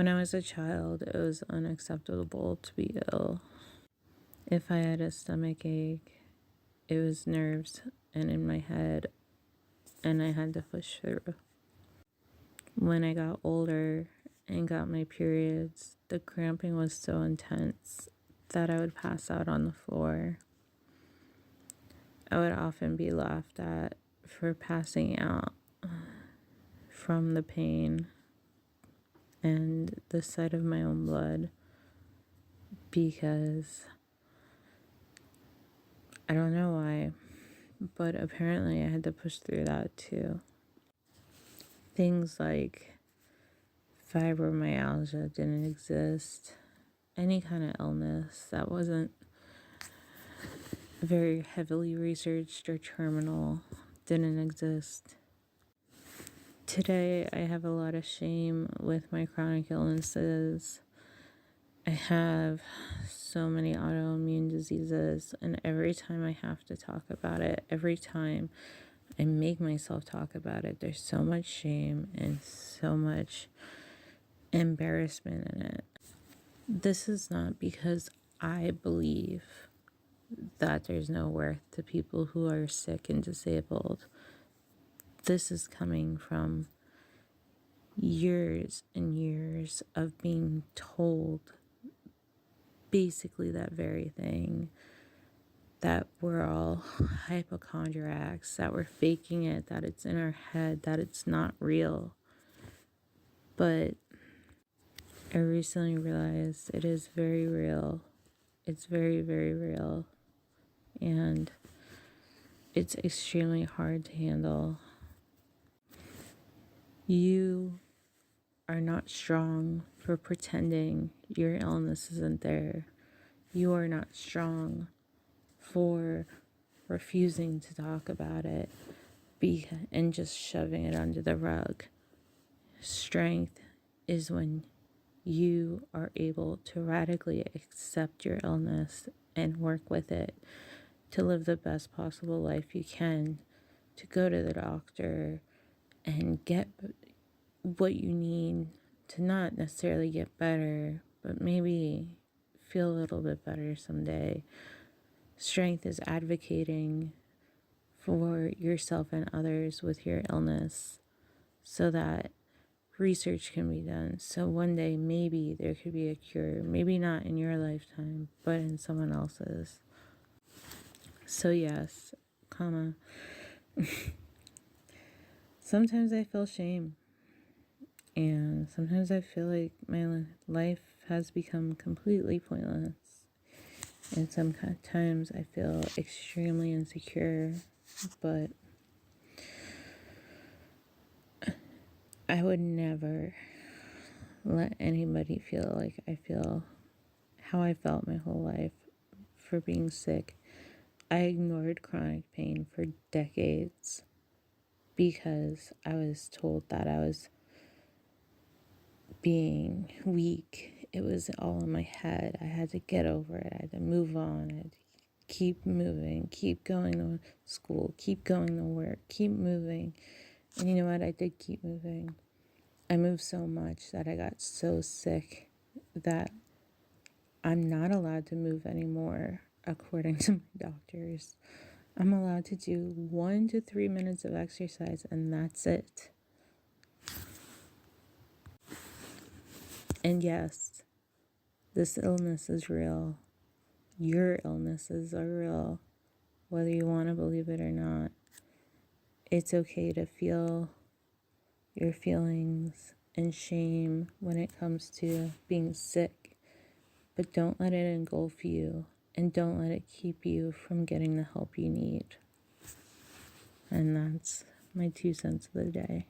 When I was a child, it was unacceptable to be ill. If I had a stomach ache, it was nerves and in my head, and I had to push through. When I got older and got my periods, the cramping was so intense that I would pass out on the floor. I would often be laughed at for passing out from the pain and the sight of my own blood, because I don't know why, but apparently I had to push through that too. Things like fibromyalgia didn't exist. Any kind of illness that wasn't very heavily researched or terminal didn't exist. Today, I have a lot of shame with my chronic illnesses. I have so many autoimmune diseases, and every time I have to talk about it, every time I make myself talk about it, there's so much shame and so much embarrassment in it. This is not because I believe that there's no worth to people who are sick and disabled. This is coming from years and years of being told basically that very thing, that we're all hypochondriacs, that we're faking it, that it's in our head, that it's not real. But I recently realized it is very real. It's very, very real. And it's extremely hard to handle. You are not strong for pretending your illness isn't there. You are not strong for refusing to talk about it and just shoving it under the rug. Strength is when you are able to radically accept your illness and work with it to live the best possible life you can, to go to the doctor and get what you need to not necessarily get better, but maybe feel a little bit better someday. Strength is advocating for yourself and others with your illness so that research can be done. So one day maybe there could be a cure, maybe not in your lifetime, but in someone else's. So yes, sometimes I feel shame. And sometimes I feel like my life has become completely pointless. And sometimes I feel extremely insecure, but I would never let anybody feel like I feel how I felt my whole life for being sick. I ignored chronic pain for decades because I was told that I was being weak. It was all in my head. I had to get over it. I had to move on. I had to keep moving, keep going to school, keep going to work, keep moving. And you know what? I did keep moving. I moved so much that I got so sick that I'm not allowed to move anymore, according to my doctors. I'm allowed to do 1 to 3 minutes of exercise, and that's it. And yes, this illness is real. Your illnesses are real, whether you want to believe it or not. It's okay to feel your feelings and shame when it comes to being sick, but don't let it engulf you, and don't let it keep you from getting the help you need. And that's my 2 cents of the day.